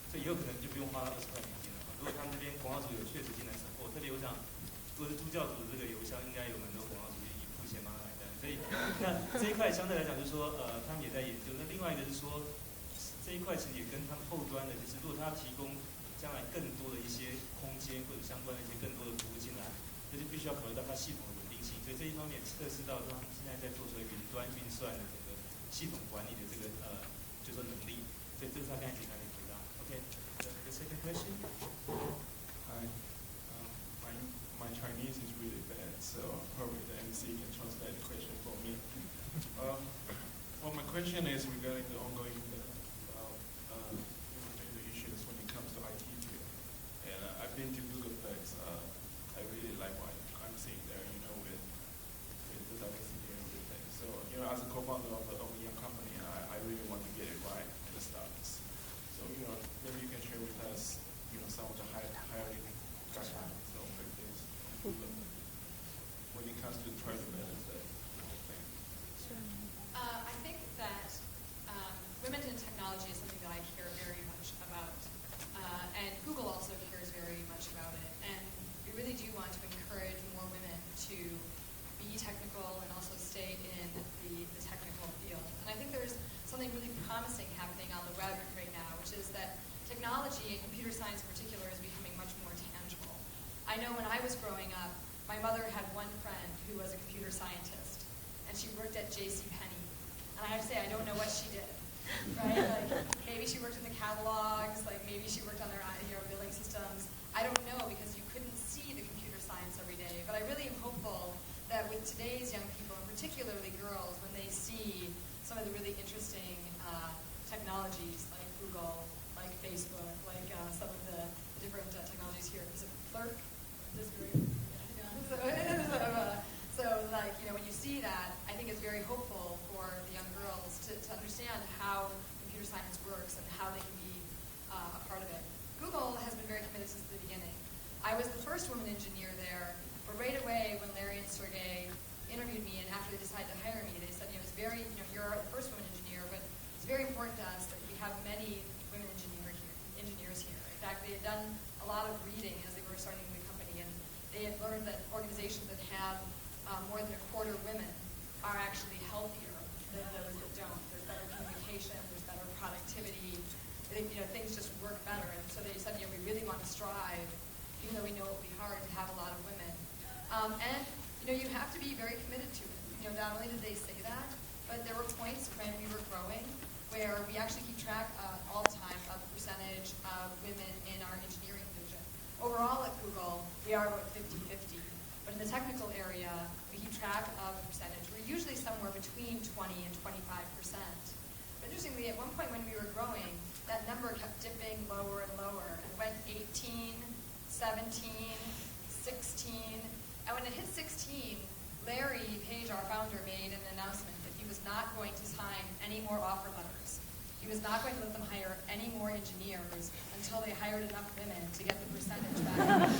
所以以后可能就不用花到20块美金了。如果他们这边广告主有确实进来 support， 特别我想，如果是助教组的这个邮箱，应该有蛮多广告主愿意付钱帮他买单。所以那这一块相对来讲，就是说他们也在研究。那另外一个是说，这一块其实也跟他们后端的，就是如果他要提供将来更多的一些空间或者相关的一些更多的服务进来，那就必须要考虑到它系统的稳定性。所以这一方面测试到他们现在在做所谓云端运算的整个系统管理的这个就是能力。所以这是他刚才简单的回答。OK， the second question. Hi. My Chinese is really bad, so probably the MC can translate the question for me. Well, my question is regarding the ongoing issues when it comes to IT field. And I've been to Google Flex. I really like what I'm seeing there, with the diversity and everything. So, as a co-founder of a young company, I really want to get it right at the start. So, maybe you can share with us, some of the hiring guidelines or things when it comes to try to manage that thing. I think that women in technology is something that I care very much about, and Google also cares very much about it. And we really do want to encourage more women to be technical and also stay in the technical field. And I think there's something really promising happening on the web right now, which is that technology, and computer science in particular, is becoming much more tangible. I know when I was growing up, my mother had one friend who was a computer scientist, and she worked at JCPenney. And I have to say, I don't know what she did, right? Like, maybe she worked in the catalogs, like maybe she worked on their billing systems. I don't know, because you couldn't see the computer science every day. But I really am hopeful that with today's young people, and particularly girls, when they see some of the really interesting technologies like Google, like Facebook, like some of the different technologies here. Is it Clerk? This group? Yeah. So when you see that, I think it's very hopeful for the young girls to understand how computer science works and how they can be a part of it. Google has been very committed since the beginning. I was the first woman engineer there, but right away when Larry and Sergey interviewed me, and after they decided to hire me, they said, it's very, you're the first woman engineer, but it's very important to us that we have many women engineers here. In fact, they had done a lot of reading as they were starting the company, and they had learned that organizations that have more than a quarter women are actually healthier than those that don't. There's better communication, there's better productivity, things just work better. And so they said, we really want to strive, even though we know it will be hard, to have a lot of women. And you have to be very committed to it. Not only did they say that, but there were points when we were growing where we actually keep track all the time of the percentage of women in our engineering division. Overall at Google, we are about 50-50. But in the technical area, we keep track of the percentage. We're usually somewhere between 20 and 25%. But interestingly, at one point when we were growing, that number kept dipping lower and lower. And went 18, 17, 16. And when it hit 16, Larry Page, our founder, made an announcement that he was not going to sign any more offer letters. He was not going to let them hire any more engineers until they hired enough women to get the percentage back.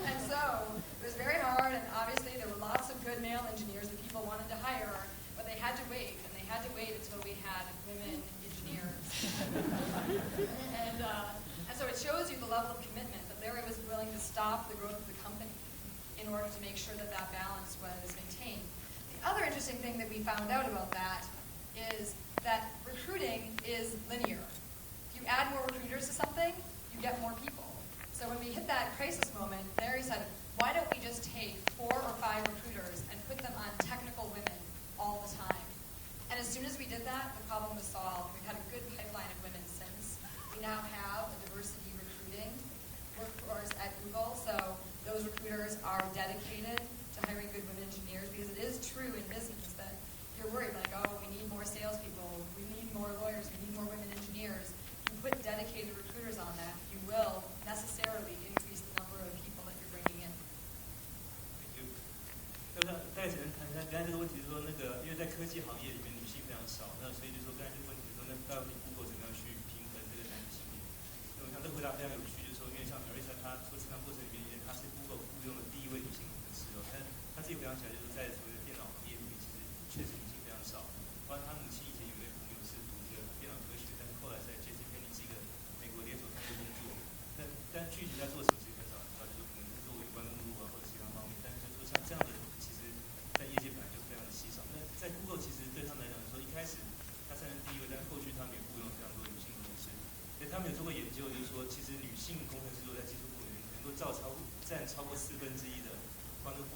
And so it was very hard, and obviously there were lots of good male engineers that people wanted to hire, but they had to wait, and they had to wait until we had women engineers. and so it shows you the level of commitment that Larry was willing to stop the growth of the company in order to make sure that that balance was maintained. The other interesting thing that we found out about that is that recruiting is linear. If you add more recruiters to something, you get more people. So when we hit that crisis moment, Larry said, why don't we just take 4 or 5 recruiters and put them on technical women all the time? And as soon as we did that, the problem was solved. We've had a good pipeline of women since. We now have a diversity recruiting workforce at Google, so those recruiters are dedicated to hiring good women engineers, because it is true in business that you're worried, like, oh, we need more salespeople, we need more lawyers, we need more women engineers. You put dedicated recruiters on that, you will necessarily increase the number of people that you're bringing in. Thank you. 大概只能谈一下刚才这个问题，是说因为在科技行业里面女性非常少，那所以就说刚才这个问题说，那到底 Google 怎么样去平衡这个男女性别？那我想这个回答非常有趣，就是说，因为像 Marissa 她说成长过程里面，她是 Google 雇佣的第一位女性工程师哦，但她自己回想起来，就是在所谓的电脑行业里面，其实确实女性非常少。包括她母亲以前有一位朋友是具体在做什么，其实很少人知道，就是可能是做有关目录啊或者其他方面。但是就是说像这样的人，其实在业界本来就非常的稀少。那在 Google 其实对他们来讲说，一开始他虽然是第一位，但是后续他们也雇佣了非常多女性工程师。所以他们有做过研究，就是说其实女性工程师如果在技术部里面能够占超过1/4的光的